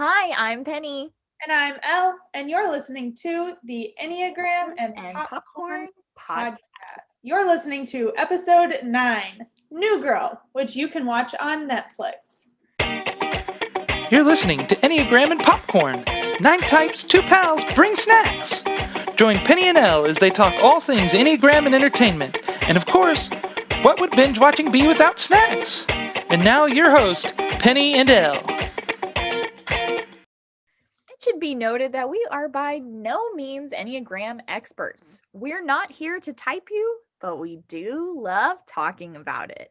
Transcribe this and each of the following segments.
Hi, I'm Penny. And I'm Elle, and you're listening to the Enneagram and Popcorn Popcorn Podcast. Podcast. You're listening to episode 9, New Girl, which you can watch on Netflix. You're listening to Enneagram and Popcorn. 9 types, 2 pals, bring snacks. Join Penny and Elle as they talk all things Enneagram and entertainment. And of course, what would binge watching be without snacks? And now your host, Penny and Elle. It should be noted that we are by no means Enneagram experts. We're not here to type you, but we do love talking about it.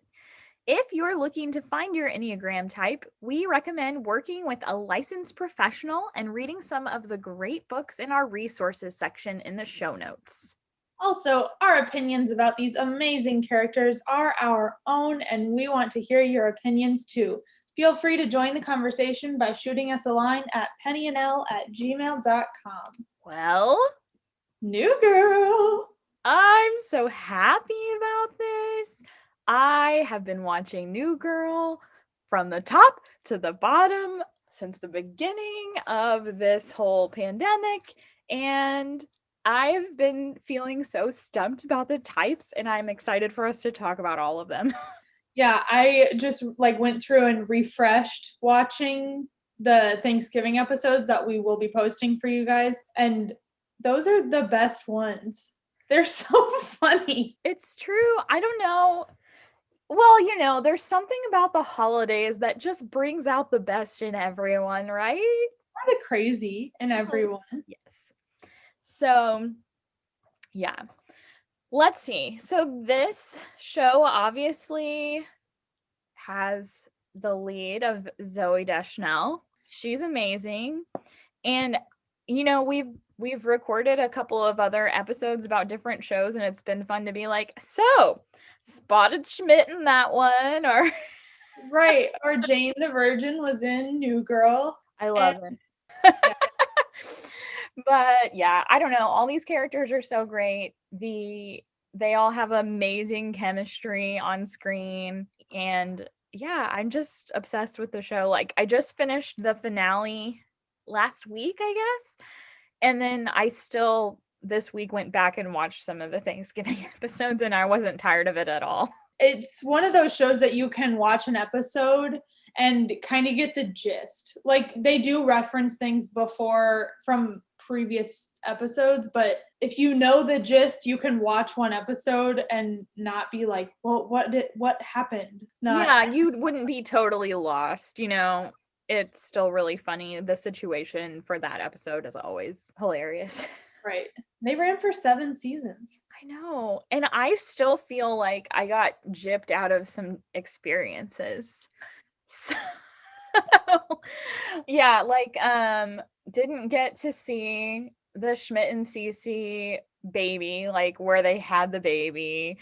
If you're looking to find your Enneagram type, we recommend working with a licensed professional and reading some of the great books in our resources section in the show notes. Also, our opinions about these amazing characters are our own, and we want to hear your opinions too. Feel free to join the conversation by shooting us a line at pennyandelle@gmail.com. Well, New Girl! I'm so happy about this. I have been watching New Girl from the top to the bottom since the beginning of this whole pandemic, and I've been feeling so stumped about the types, and I'm excited for us to talk about all of them. Yeah, I just went through and refreshed watching the Thanksgiving episodes that we will be posting for you guys, and those are the best ones. They're so funny. It's true. I don't know. Well, there's something about the holidays that just brings out the best in everyone, right? Or the crazy in everyone. Yes. So, yeah. Let's see. So this show obviously has the lead of Zooey Deschanel. She's amazing. And we've recorded a couple of other episodes about different shows, and it's been fun to be like, so spotted Schmidt in that one, or right, or Jane the Virgin was in New Girl. I love it. Yeah. But yeah, I don't know. All these characters are so great. They all have amazing chemistry on screen, and yeah, I'm just obsessed with the show. Like, I just finished the finale last week, I guess. And then I still this week went back and watched some of the Thanksgiving episodes, and I wasn't tired of it at all. It's one of those shows that you can watch an episode and kind of get the gist. Like, they do reference things before from previous episodes, but if you know the gist, you can watch one episode and not be like, well, what happened? Yeah, you wouldn't be totally lost, It's still really funny. The situation for that episode is always hilarious. Right. They ran for 7 seasons. I know. And I still feel like I got gypped out of some experiences. So, yeah, didn't get to see the Schmidt and Cece baby, like where they had the baby.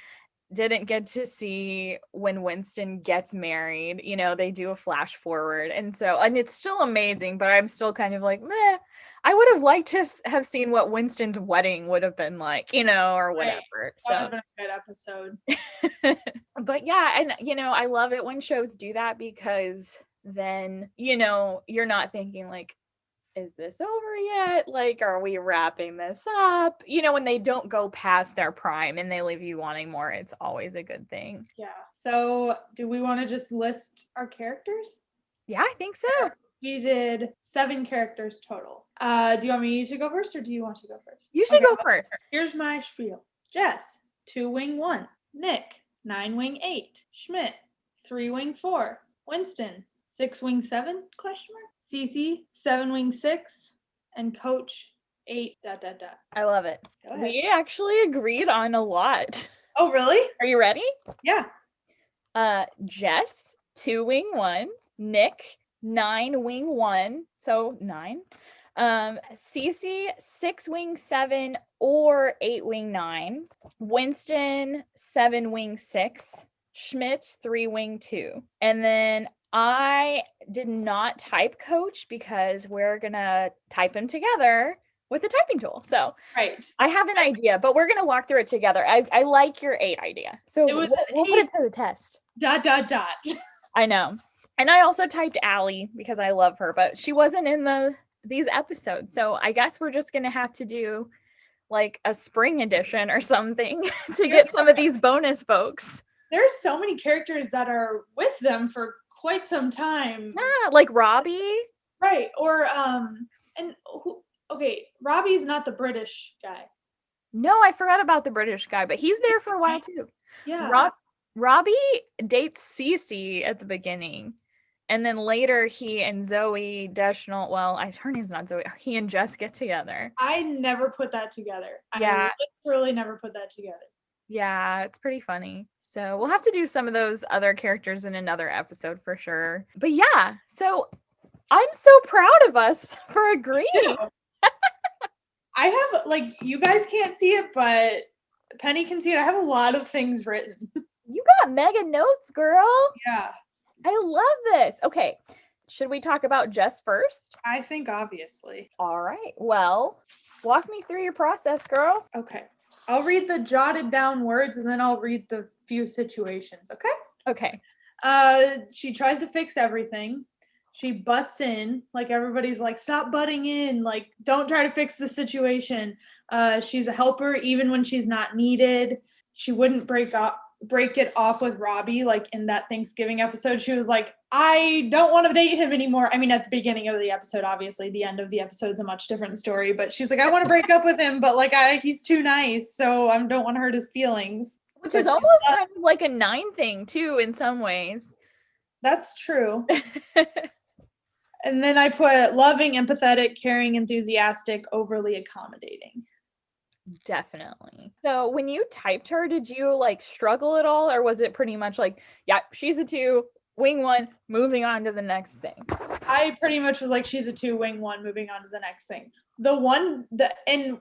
Didn't get to see when Winston gets married. They do a flash forward. And it's still amazing, but I'm still kind of like, meh. I would have liked to have seen what Winston's wedding would have been like, or whatever. Right. So that would have been a good episode. But yeah, and I love it when shows do that, because then, you're not thinking like, is this over yet? Like, are we wrapping this up? When they don't go past their prime and they leave you wanting more, it's always a good thing. Yeah. So do we want to just list our characters? Yeah, I think so. We did 7 characters total. Do you want me to go first, or do you want to go first? You should go first. Here's my spiel. Jess, 2-wing 1. Nick, 9-wing 8. Schmidt, 3-wing 4. Winston, 6-wing 7? Cece, 7-wing 6. And Coach, 8. ... I love it. We actually agreed on a lot. Oh, really? Are you ready? Yeah. Jess, 2-wing 1. Nick, 9-wing 1. So 9. Cece, 6-wing 7 or 8-wing 9. Winston, 7-wing 6. Schmidt, 3-wing 2. And then I did not type Coach because we're gonna type them together with the typing tool. So right. I have an idea, but we're gonna walk through it together. I like your 8 idea. So we'll put it to the test. ... I know. And I also typed Allie because I love her, but she wasn't in these episodes. So I guess we're just gonna have to do like a spring edition or something to get some of these bonus folks. There's so many characters that are with them for quite some time. Yeah, like Robbie. Right. Or and who, okay, Robbie's not the British guy. No, I forgot about the British guy, but he's there for a while too. Yeah. Robbie dates Cece at the beginning. And then later he and Zoe Deschanel, well, her name's not Zoe, he and Jess get together. I never put that together. Yeah. I literally never put that together. Yeah, it's pretty funny. So we'll have to do some of those other characters in another episode for sure. But yeah, so I'm so proud of us for agreeing. I have, like, you guys can't see it, but Penny can see it. I have a lot of things written. You got mega notes, girl. Yeah. I love this. Okay, should we talk about Jess first? I think obviously. All right. Well, walk me through your process, girl. Okay. I'll read the jotted down words and then I'll read the few situations, okay? Okay. She tries to fix everything. She butts in, like everybody's like, stop butting in, like don't try to fix the situation. She's a helper even when she's not needed. She wouldn't break it off with Robbie, like in that Thanksgiving episode. She was like, I don't want to date him anymore. I mean, at the beginning of the episode, obviously the end of the episode's a much different story, but she's like, I want to break up with him, but like he's too nice, so I don't want to hurt his feelings. Which is almost kind of like a 9 thing too in some ways. That's true. And then I put loving, empathetic, caring, enthusiastic, overly accommodating. Definitely. So when you typed her, did you like struggle at all, or was it pretty much like, yeah, she's a 2, wing 1, moving on to the next thing? I pretty much was like, she's a 2, wing 1, moving on to the next thing. And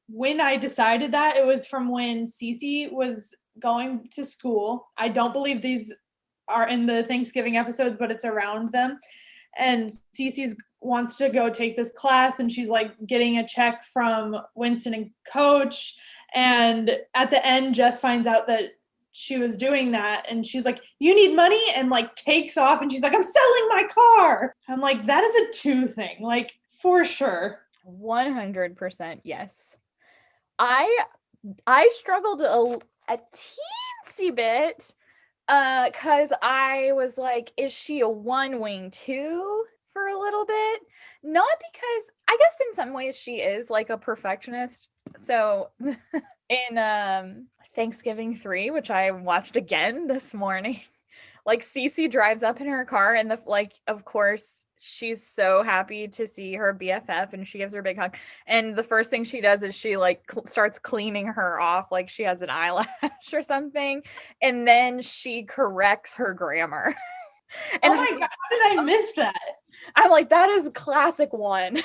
when I decided that, it was from when Cece was going to school. I don't believe these are in the Thanksgiving episodes, but it's around them. And Cece wants to go take this class, and she's like getting a check from Winston and Coach. And at the end, Jess finds out that she was doing that, and she's like, you need money, and like takes off, and she's like, I'm selling my car. I'm like, that is a 2 thing, like for sure. 100% yes. I struggled a teensy bit because I was like, is she a 1 wing 2 for a little bit? Not because, I guess in some ways she is like a perfectionist. So in Thanksgiving 3, which I watched again this morning, like Cece drives up in her car and of course she's so happy to see her BFF and she gives her a big hug. And the first thing she does is she like starts cleaning her off like she has an eyelash or something. And then she corrects her grammar. And oh my God, how did I miss that? I'm like, that is classic 1.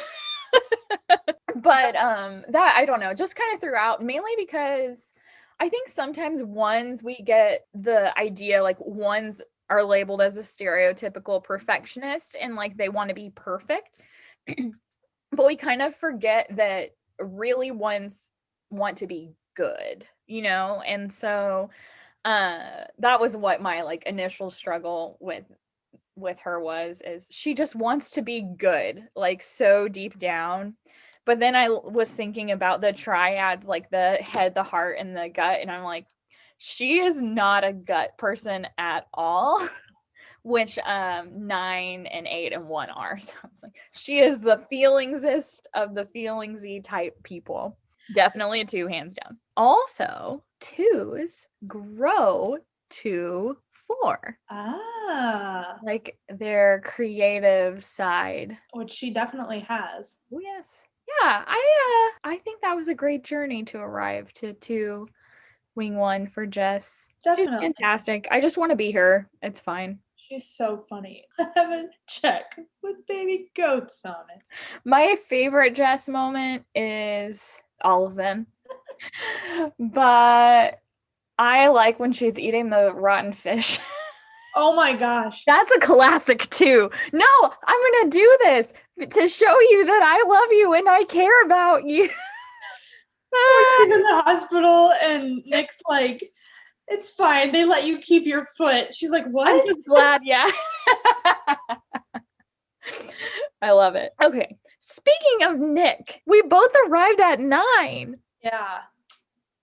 But that, I don't know, just kind of threw out, mainly because I think sometimes 1s we get the idea like 1s are labeled as a stereotypical perfectionist and like they want to be perfect. But we kind of forget that really 1s want to be good, you know? And so that was what my like initial struggle with her is she just wants to be good, like so deep down. But then I was thinking about the triads, like the head, the heart, and the gut, and I'm like, she is not a gut person at all, which 9 and 8 and 1 are. So I was like, she is the feelingsist of the feelingsy type people. Definitely a 2, hands down. Also, 2s grow to 4. Like their creative side, which she definitely has. Oh yes. Yeah, I think that was a great journey to arrive to 2 wing 1 for Jess. Definitely. She's fantastic. I just want to be her. It's fine. She's so funny. I have a check with baby goats on it. My favorite Jess moment is all of them. But I like when she's eating the rotten fish. Oh my gosh. That's a classic too. No, I'm going to do this to show you that I love you and I care about you. She's in the hospital and Nick's like, it's fine. They let you keep your foot. She's like, what? I'm just glad, yeah. I love it. Okay. Speaking of Nick, we both arrived at 9. Yeah.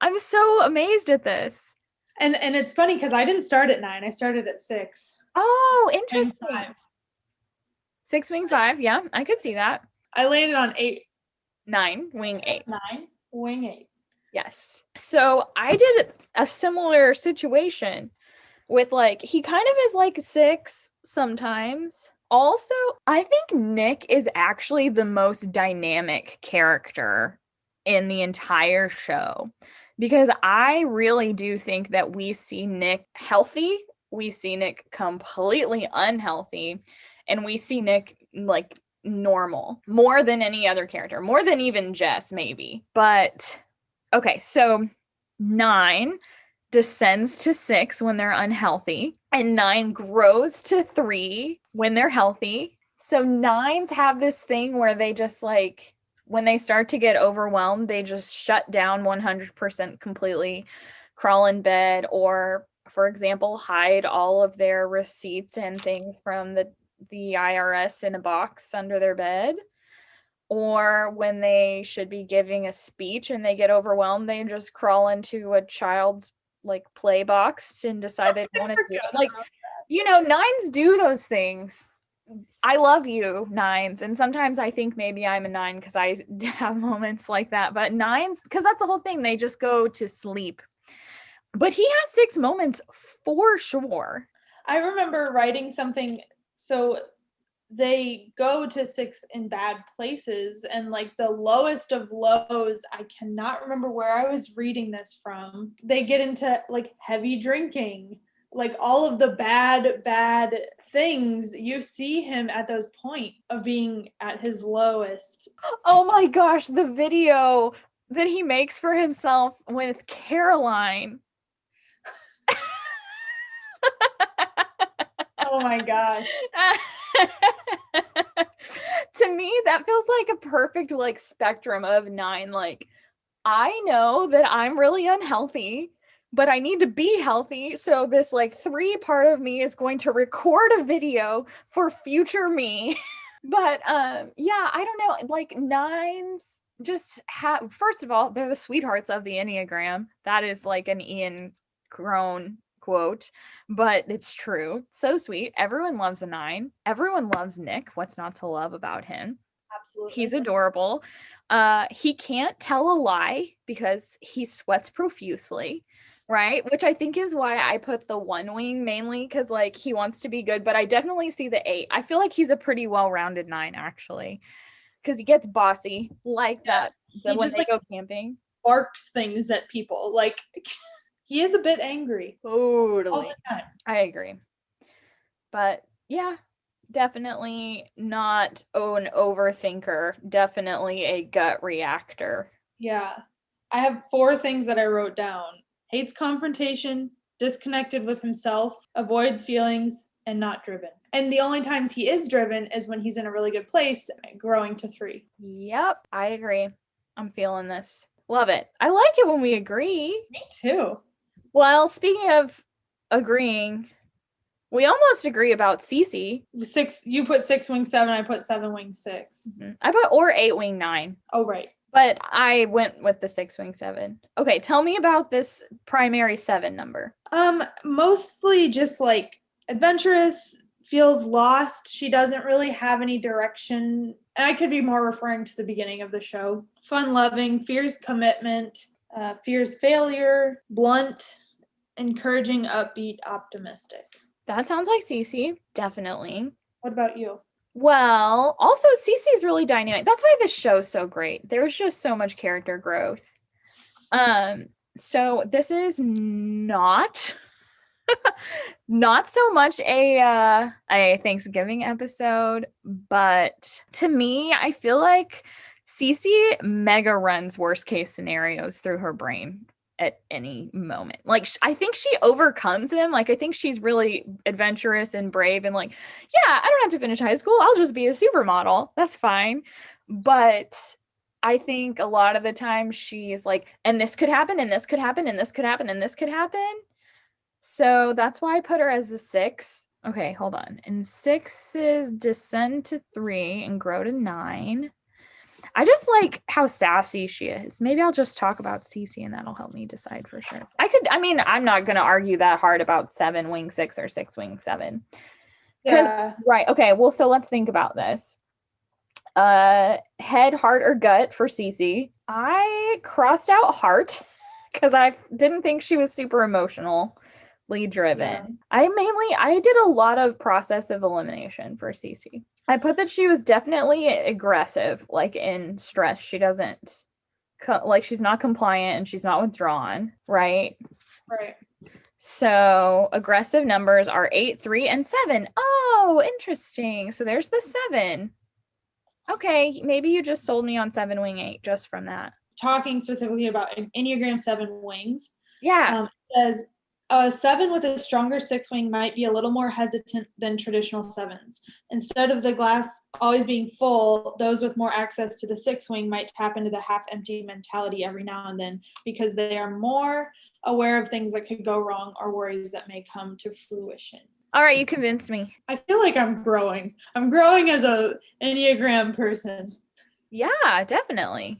I'm so amazed at this. And it's funny because I didn't start at 9. I started at 6. Oh, interesting. 5. 6 wing 5. Yeah, I could see that. I landed on 8. 9 wing 8. 9 wing 8. Yes. So I did a similar situation with like, he kind of is like 6 sometimes. Also, I think Nick is actually the most dynamic character in the entire show because I really do think that we see Nick healthy, we see Nick completely unhealthy, and we see Nick like normal more than any other character, more than even Jess maybe. But okay, so 9 descends to 6 when they're unhealthy, and 9 grows to 3 when they're healthy. So 9s have this thing where they just like, when they start to get overwhelmed, they just shut down 100% completely, crawl in bed, or for example, hide all of their receipts and things from the IRS in a box under their bed. Or when they should be giving a speech and they get overwhelmed, they just crawl into a child's like play box and decide they don't want to do it. Like, you know, 9s do those things. I love you, 9s. And sometimes I think maybe I'm a 9 because I have moments like that. But 9s, because that's the whole thing, they just go to sleep. But he has 6 moments for sure. I remember writing something. So they go to 6 in bad places, and like the lowest of lows, I cannot remember where I was reading this from. They get into like heavy drinking, like all of the bad things. You see him at those point of being at his lowest. Oh my gosh, the video that he makes for himself with Caroline. Oh my gosh. To me, that feels like a perfect like spectrum of 9. Like, I know that I'm really unhealthy, but I need to be healthy. So this like 3 part of me is going to record a video for future me. But yeah, I don't know. Like 9s just have, first of all, they're the sweethearts of the Enneagram. That is like an Ian Crone quote, but it's true. So sweet. Everyone loves a 9. Everyone loves Nick. What's not to love about him? Absolutely. He's adorable. He can't tell a lie because he sweats profusely, right? Which I think is why I put the 1 wing mainly, because like he wants to be good, but I definitely see the 8. I feel like he's a pretty well-rounded 9 actually, because he gets bossy like that when just, they like, go camping. Barks things at people. Like he is a bit angry. Totally. All the time. I agree. But yeah, definitely not an overthinker. Definitely a gut reactor. Yeah. I have 4 things that I wrote down. Hates confrontation, disconnected with himself, avoids feelings, and not driven. And the only times he is driven is when he's in a really good place, growing to 3. Yep, I agree. I'm feeling this. Love it. I like it when we agree. Me too. Well, speaking of agreeing, we almost agree about Cece. 6, you put 6 wing 7, I put 7 wing 6. I put or 8 wing 9. Oh, right. But I went with the 6 wing 7. Okay, tell me about this primary 7 number. Mostly just like adventurous, feels lost. She doesn't really have any direction. And I could be more referring to the beginning of the show. Fun loving, fears commitment, fears failure, blunt, encouraging, upbeat, optimistic. That sounds like Cece, definitely. What about you? Well, also Cece's really dynamic. That's why this show's so great. There's just so much character growth. So this is not so much a Thanksgiving episode, but to me, I feel like Cece mega runs worst case scenarios through her brain at any moment. Like, I think she overcomes them. Like, I think she's really adventurous and brave and like, yeah, I don't have to finish high school. I'll just be a supermodel. That's fine. But I think a lot of the time she's like, and this could happen, and this could happen, and this could happen, and this could happen. So that's why I put her as a 6. Okay, hold on. And 6s descend to 3 and grow to 9. I just like how sassy she is. Maybe I'll just talk about Cece and that'll help me decide for sure. I'm not going to argue that hard about 7 wing 6 or 6 wing 7. Yeah. Right. Okay. Well, so let's think about this. Head, heart, or gut for Cece. I crossed out heart because I didn't think she was super emotionally driven. Yeah. I did a lot of process of elimination for Cece. I put that she was definitely aggressive, like in stress. She doesn't, she's not compliant and she's not withdrawn, right? Right. So aggressive numbers are 8, 3, and 7. Oh, interesting. So there's the 7. Okay, maybe you just sold me on 7 wing 8 just from that. Talking specifically about Enneagram 7 wings. Yeah. It says a 7 with a stronger 6 wing might be a little more hesitant than traditional 7s. Instead of the glass always being full, those with more access to the 6 wing might tap into the half empty mentality every now and then because they are more aware of things that could go wrong or worries that may come to fruition. All right, you convinced me. I feel like I'm growing. I'm growing as a Enneagram person. Yeah, definitely.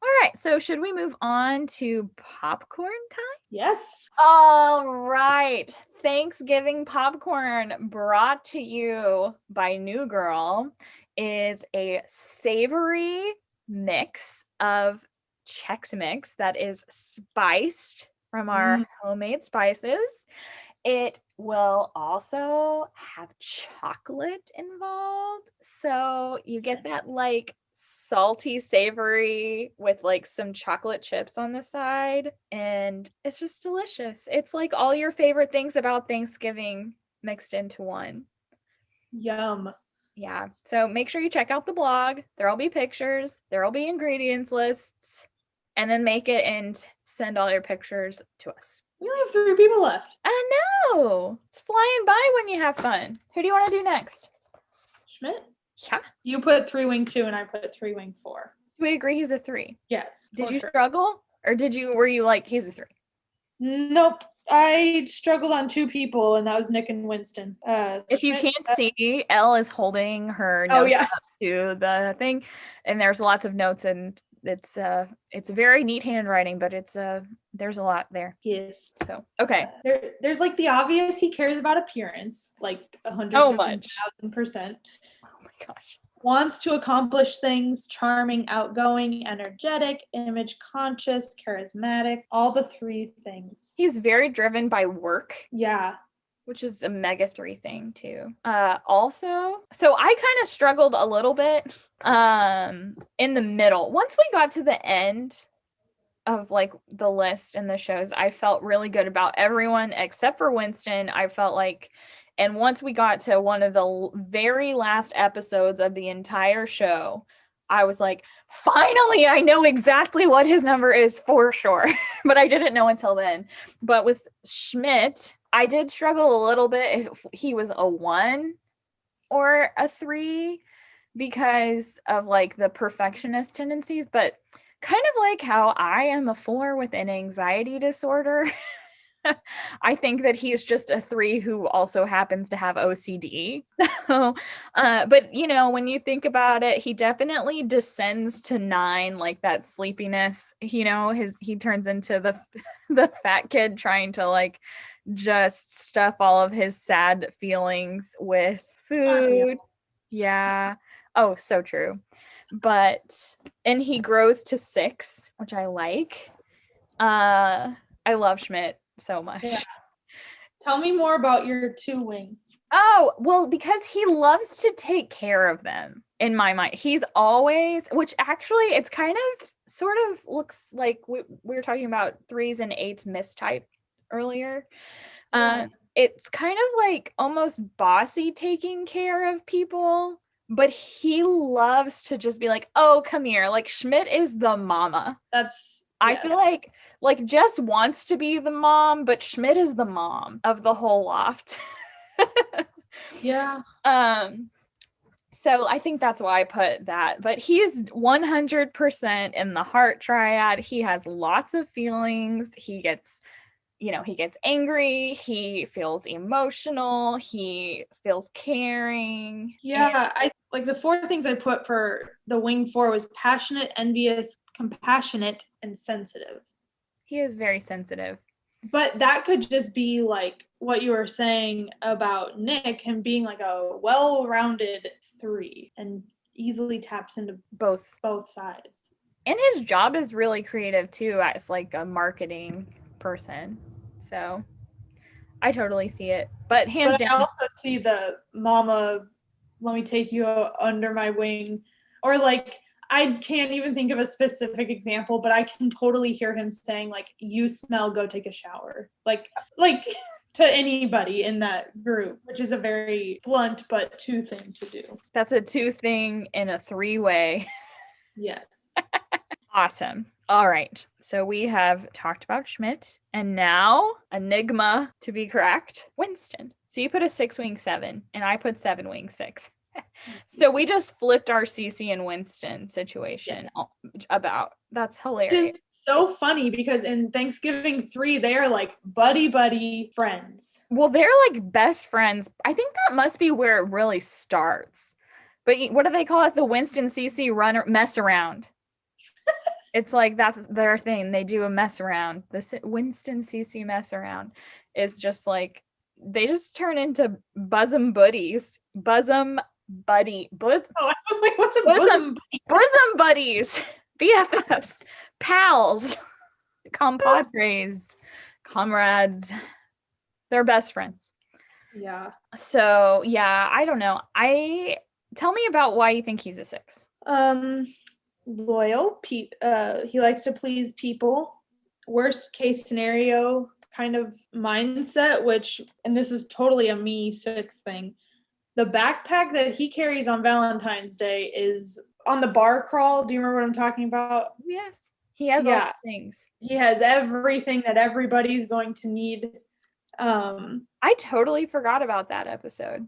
All right, so should we move on to popcorn time? Yes. All right. Thanksgiving popcorn brought to you by New Girl is a savory mix of Chex Mix that is spiced from our homemade spices. It will also have chocolate involved. So you get that like salty savory with like some chocolate chips on the side, and it's just delicious. It's like all your favorite things about Thanksgiving mixed into one. Yum. Yeah. So make sure you check out the blog. There'll be pictures, there'll be ingredients lists, and then make it and send all your pictures to us. We only have 3 people left. I know. It's flying by when you have fun. Who do you want to do next? Schmidt? Yeah. You put 3 wing 2 and I put 3 wing 4. So we agree he's a 3. Yes. Did you struggle? Or were you like, he's a 3? Nope. I struggled on 2 people, and that was Nick and Winston. If you can't see, Elle is holding her notes up to the thing, and there's lots of notes, and it's very neat handwriting, but there's a lot there. Yes. So okay. There's like the obvious. He cares about appearance, like 100%. Oh my gosh. Wants to accomplish things, charming, outgoing, energetic, image conscious, charismatic, all the 3 things. He's very driven by work. Yeah. Which is a mega 3 thing too. Also, so I kind of struggled a little bit in the middle. Once we got to the end of like the list and the shows, I felt really good about everyone except for Winston. I felt like, and once we got to one of the very last episodes of the entire show, I was like, finally, I know exactly what his number is for sure. But I didn't know until then. But with Schmidt, I did struggle a little bit if he was a 1 or a 3 because of like the perfectionist tendencies, but kind of like how I am a 4 with an anxiety disorder. I think that he's just a 3 who also happens to have OCD. But you know, when you think about it, he definitely descends to 9, like that sleepiness. You know, he turns into the fat kid trying to like just stuff all of his sad feelings with food. Yeah. Oh, so true. And he grows to 6, which I like. I love Schmidt so much. Yeah. Tell me more about your 2 wing. Oh, well, because he loves to take care of them in my mind. He's always, which actually it's kind of sort of looks like we were talking about 3s and 8s mistype earlier. It's kind of like almost bossy taking care of people, but he loves to just be like, oh, come here. Like Schmidt is the mama. I feel like Jess wants to be the mom, but Schmidt is the mom of the whole loft. Yeah. So I think that's why I put that. But he is 100% in the heart triad. He has lots of feelings. He gets he gets angry, he feels emotional, he feels caring. Yeah, I like the 4 things I put for the wing 4 was passionate, envious, compassionate, and sensitive. He is very sensitive. But that could just be like what you were saying about Nick, him being like a well-rounded 3 and easily taps into Both sides. And his job is really creative too, as like a marketing person. So I totally see it. But hands down, I also see the mama, let me take you under my wing. Or like, I can't even think of a specific example, but I can totally hear him saying like, you smell, go take a shower. Like to anybody in that group, which is a very blunt but 2 thing to do. That's a 2 thing in a 3-way. Yes. Awesome. All right. So we have talked about Schmidt, and now Enigma to be cracked, Winston. So you put a 6-wing 7, and I put 7-wing 6. So we just flipped our Cece and Winston situation about. That's hilarious. Just so funny because in Thanksgiving 3, they are like buddy friends. Well, they're like best friends. I think that must be where it really starts. But what do they call it? The Winston Cece mess around. It's like that's their thing. They do a mess around. The Winston Cece mess around is just like they just turn into bosom buddies. Bosom buddy. Oh, I was like, what's a bosom buddy? Bosom buddies. BFFs. Pals. Compadres. Comrades. They're best friends. Yeah. So yeah, I don't know. Tell me about why you think he's a 6. Loyal. He likes to please people. Worst case scenario kind of mindset, and this is totally a me 6 thing. The backpack that he carries on Valentine's Day is on the bar crawl. Do you remember what I'm talking about? Yes. He has all the things. He has everything that everybody's going to need. I totally forgot about that episode.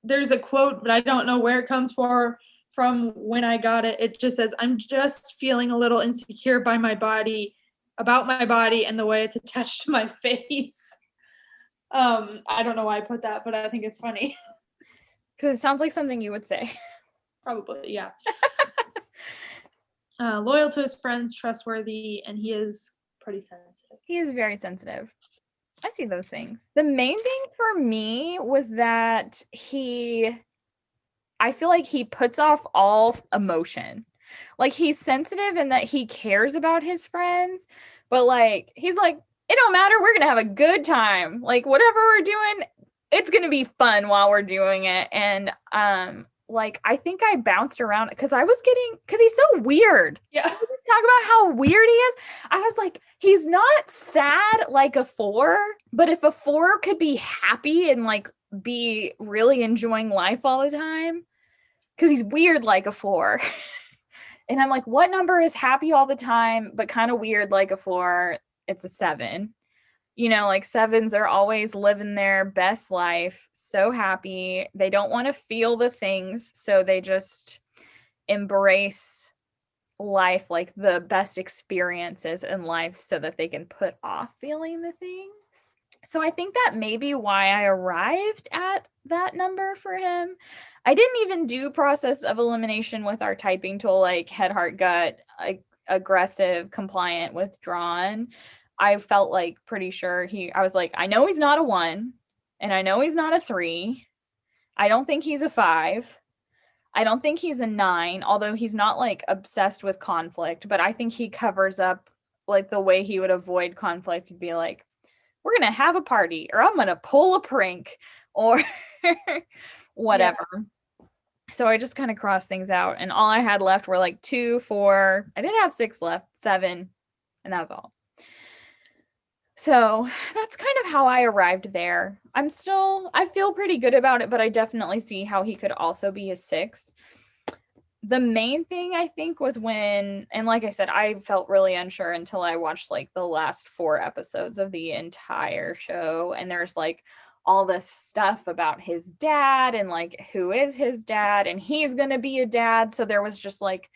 There's a quote, but I don't know where it comes from when I got it. It just says, I'm just feeling a little insecure about my body and the way it's attached to my face. I don't know why I put that, but I think it's funny. Because it sounds like something you would say. Probably, yeah. Loyal to his friends, trustworthy, and he is pretty sensitive. He is very sensitive. I see those things. The main thing for me was that I feel like he puts off all emotion. Like he's sensitive in that he cares about his friends, but like he's like, it don't matter, we're gonna have a good time. Like whatever we're doing, it's gonna be fun while we're doing it. And like I think I bounced around because he's so weird. Yeah. Talk about how weird he is. I was like, he's not sad like a 4, but if a 4 could be happy and like be really enjoying life all the time, because he's weird like a 4. And I'm like, what number is happy all the time but kind of weird like a 4? It's a 7. Like 7s are always living their best life, so happy. They don't want to feel the things, so they just embrace life, like the best experiences in life, so that they can put off feeling the things. So I think that may be why I arrived at that number for him. I didn't even do process of elimination with our typing tool, like head, heart, gut, aggressive, compliant, withdrawn. I felt like pretty sure I was like, I know he's not a 1 and I know he's not a 3. I don't think he's a 5. I don't think he's a 9, although he's not like obsessed with conflict, but I think he covers up like the way he would avoid conflict would be like, we're going to have a party or I'm going to pull a prank or whatever. Yeah. So I just kind of crossed things out and all I had left were like 2, 4. I didn't have 6 left, 7, and that was all. So that's kind of how I arrived there. I feel pretty good about it, but I definitely see how he could also be a 6. The main thing I think was and like I said, I felt really unsure until I watched like the last 4 episodes of the entire show. And there's like all this stuff about his dad and like who is his dad and he's going to be a dad. So there was just like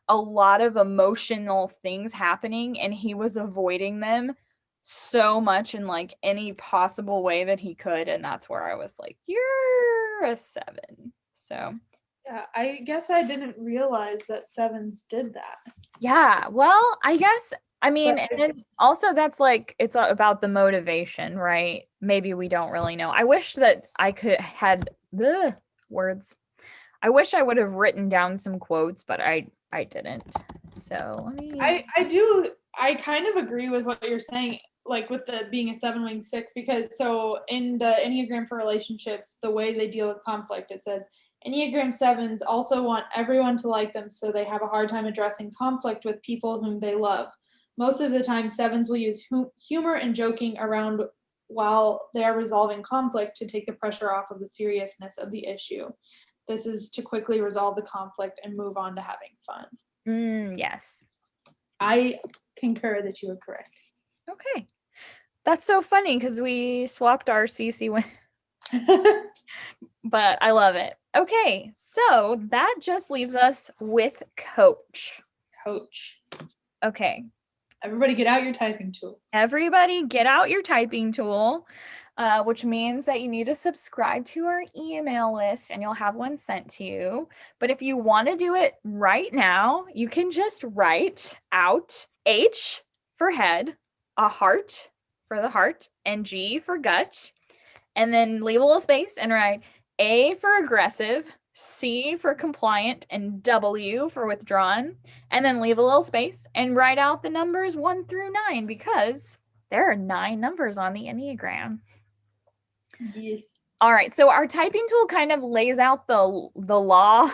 a lot of emotional things happening and he was avoiding them so much in like any possible way that he could, and that's where I was like, you're a 7. So Yeah, I guess I didn't realize that 7s did that. yeah, well, I guess, I mean, But- and then also that's like, it's about the motivation, right? Maybe we don't really know. I wish that I could had the words. I wish I would have written down some quotes, but I didn't. So let me. I kind of agree with what you're saying, like with the being a 7 wing 6, because so in the Enneagram for relationships, the way they deal with conflict, it says Enneagram 7s also want everyone to like them, so they have a hard time addressing conflict with people whom they love. Most of the time, 7s will use humor and joking around while they are resolving conflict to take the pressure off of the seriousness of the issue. This is to quickly resolve the conflict and move on to having fun. Yes. I concur that you are correct. Okay. That's so funny because we swapped our CC with, but I love it. Okay, so that just leaves us with coach. Coach. Okay. Everybody get out your typing tool. Everybody get out your typing tool, which means that you need to subscribe to our email list and you'll have one sent to you. But if you want to do it right now, you can just write out H for head, a heart for the heart, and G for gut, and then leave a little space and write A for aggressive, C for compliant, and W for withdrawn, and then leave a little space and write out the numbers 1 through 9 because there are 9 numbers on the Enneagram. Yes. All right, so our typing tool kind of lays out the law,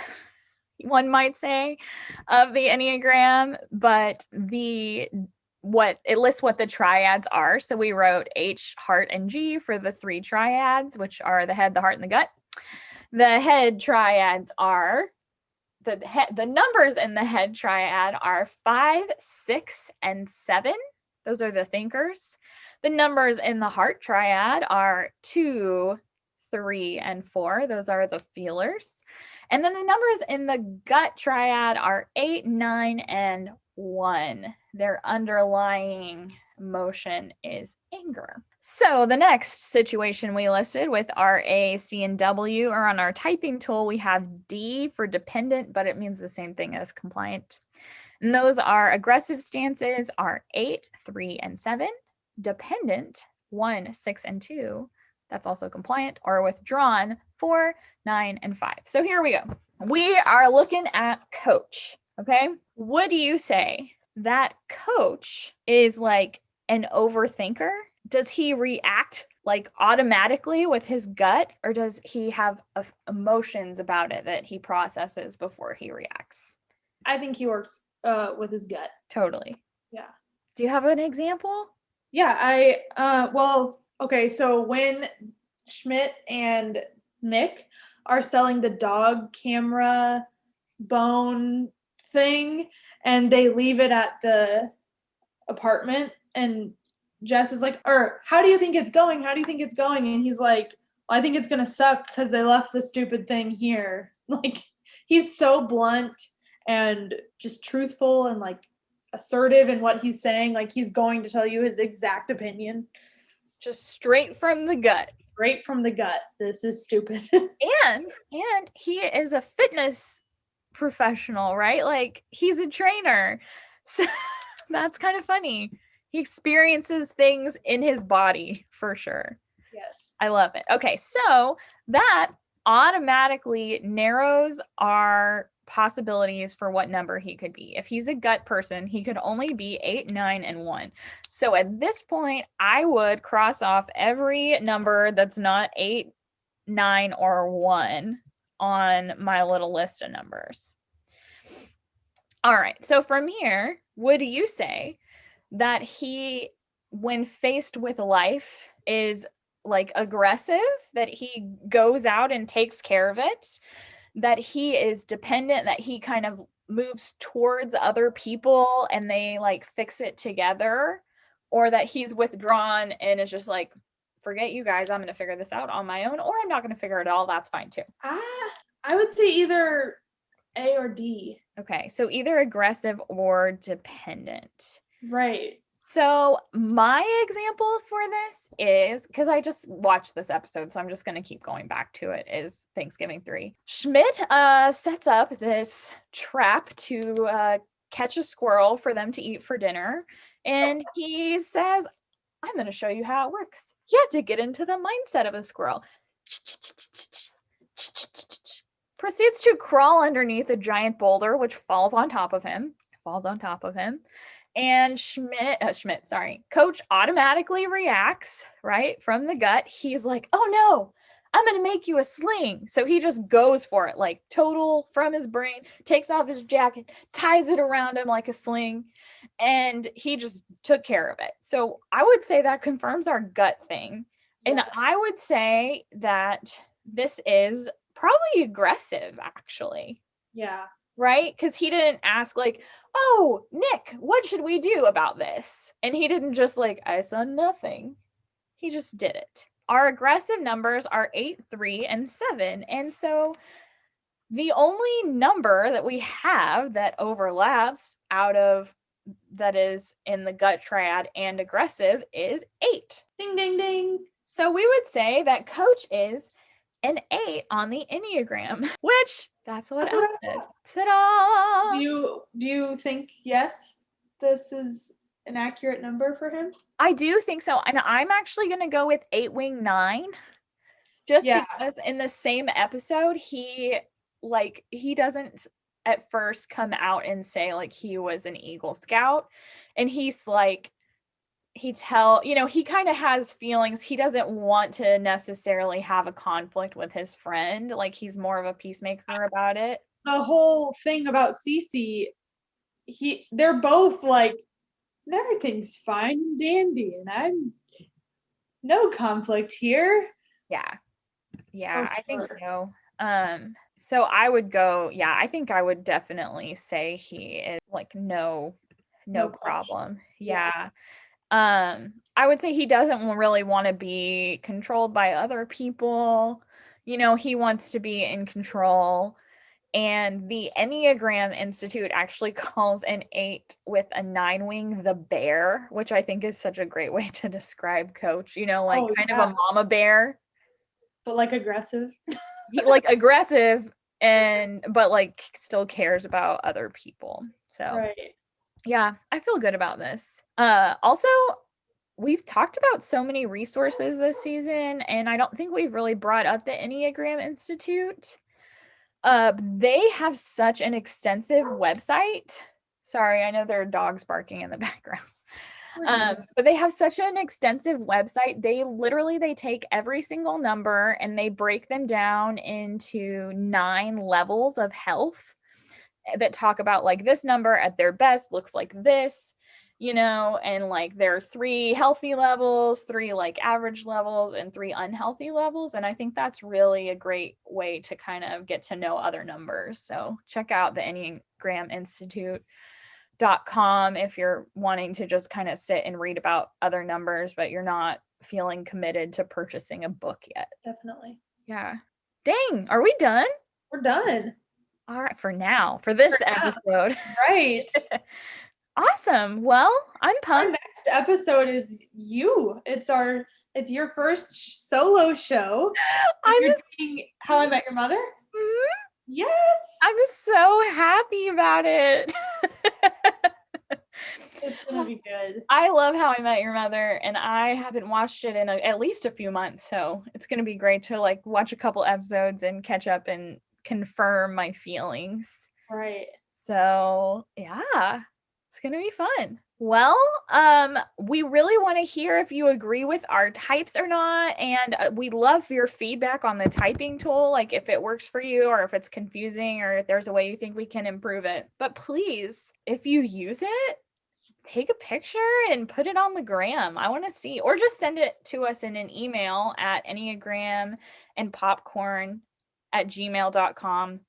one might say, of the Enneagram, but it lists what the triads are. So we wrote H, heart, and G for the 3 triads, which are the head, the heart, and the gut. The head triads are the numbers in the head triad are 5, 6, and 7. Those are the thinkers. The numbers in the heart triad are 2, 3, and 4. Those are the feelers. And then the numbers in the gut triad are 8, 9, and 1. Their underlying emotion is anger. So the next situation we listed with our A, C, and W are on our typing tool. We have D for dependent, but it means the same thing as compliant. And those are aggressive stances are 8, 3, and 7. Dependent, 1, 6, and 2. That's also compliant, or withdrawn, 4, 9, and 5. So here we go. We are looking at coach, okay? Would you say that coach is like an overthinker? Does he react like automatically with his gut, or does he have emotions about it that he processes before he reacts? I think he works with his gut. Totally. Yeah. Do you have an example? Yeah, okay, so when Schmidt and Nick are selling the dog camera bone thing and they leave it at the apartment and Jess is like, how do you think it's going? How do you think it's going? And he's like, well, I think it's going to suck because they left the stupid thing here. Like, he's so blunt and just truthful and like assertive in what he's saying. Like, he's going to tell you his exact opinion. Just straight from the gut. Straight from the gut. This is stupid. and he is a fitness professional, right? Like, he's a trainer. So that's kind of funny. He experiences things in his body for sure. Yes. I love it. Okay, so that automatically narrows our possibilities for what number he could be. If he's a gut person, he could only be 8, 9, and 1. So at this point, I would cross off every number that's not 8, 9, or 1 on my little list of numbers. All right, so from here, would you say that he, when faced with life, is like aggressive, that he goes out and takes care of it, that he is dependent, that he kind of moves towards other people and they like fix it together, or that he's withdrawn and is just like, forget you guys, I'm going to figure this out on my own, or I'm not going to figure it all, that's fine too? I would say either A or D. Okay, so either aggressive or dependent. Right. So my example for this is, because I just watched this episode, so I'm just going to keep going back to it, is Thanksgiving 3. Schmidt sets up this trap to catch a squirrel for them to eat for dinner. And he says, I'm going to show you how it works. You have to get into the mindset of a squirrel. Proceeds to crawl underneath a giant boulder, which falls on top of him. And Coach automatically reacts, right, from the gut. He's like, oh no, I'm going to make you a sling. So he just goes for it, like total from his brain, takes off his jacket, ties it around him like a sling, and he just took care of it. So I would say that confirms our gut thing. Yeah. And I would say that this is probably aggressive, actually. Yeah. Right? Because he didn't ask like, oh, Nick, what should we do about this? And he didn't just like, I saw nothing. He just did it. Our aggressive numbers are 8, 3, and 7. And so the only number that we have that overlaps out of that is in the gut triad and aggressive is 8. Ding, ding, ding. So we would say that Coach is an 8 on the Enneagram, which that's what I said. Ta-da! Do you think, yes, this is an accurate number for him? I do think so. And I'm actually going to go with 8 wing 9. Just because in the same episode, he doesn't at first come out and say like he was an Eagle Scout. And he's like, he kind of has feelings. He doesn't want to necessarily have a conflict with his friend. Like he's more of a peacemaker about it. The whole thing about Cece, they're both like, everything's fine and dandy, and I'm no conflict here. Yeah, I think so. So I would go, I think I would definitely say he is like no problem. Yeah. I would say he doesn't really want to be controlled by other people. He wants to be in control. And the Enneagram Institute actually calls an 8 with a 9 wing the bear, which I think is such a great way to describe Coach, kind of a mama bear. But like aggressive. Like aggressive but like still cares about other people. So right. Yeah, I feel good about this. Also, we've talked about so many resources this season, and I don't think we've really brought up the Enneagram Institute. They have such an extensive website. Sorry, I know there are dogs barking in the background. But they have such an extensive website. They take every single number and they break them down into 9 levels of health that talk about like this number at their best looks like this, and like there are 3 healthy levels, 3 like average levels, and 3 unhealthy levels. And I think that's really a great way to kind of get to know other numbers. So check out the Enneagram Institute.com if you're wanting to just kind of sit and read about other numbers, but you're not feeling committed to purchasing a book yet. Definitely. Yeah. Dang, are we done? We're done. All right, for this episode. Right. Awesome. Well, I'm pumped. Our next episode is you. It's your first solo show. You're doing How I Met Your Mother? Mm-hmm. Yes. I'm so happy about it. It's going to be good. I love How I Met Your Mother, and I haven't watched it in at least a few months. So it's going to be great to like watch a couple episodes and catch up and confirm my feelings. Right. So yeah, it's gonna be fun. Well, we really want to hear if you agree with our types or not, and we love your feedback on the typing tool, like if it works for you or if it's confusing or if there's a way you think we can improve it. But please, if you use it, take a picture and put it on the gram. I want to see, or just send it to us in an email at enneagramandpopcorn@gmail.com.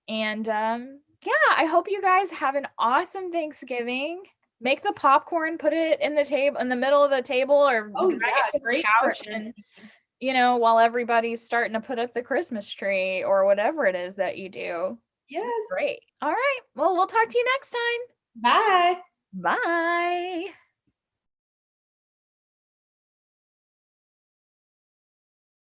And I hope you guys have an awesome Thanksgiving. Make the popcorn, put it in the middle of the table, or great couch, and while everybody's starting to put up the Christmas tree or whatever it is that you do. Yes. Great. All right. Well, we'll talk to you next time. Bye. Bye.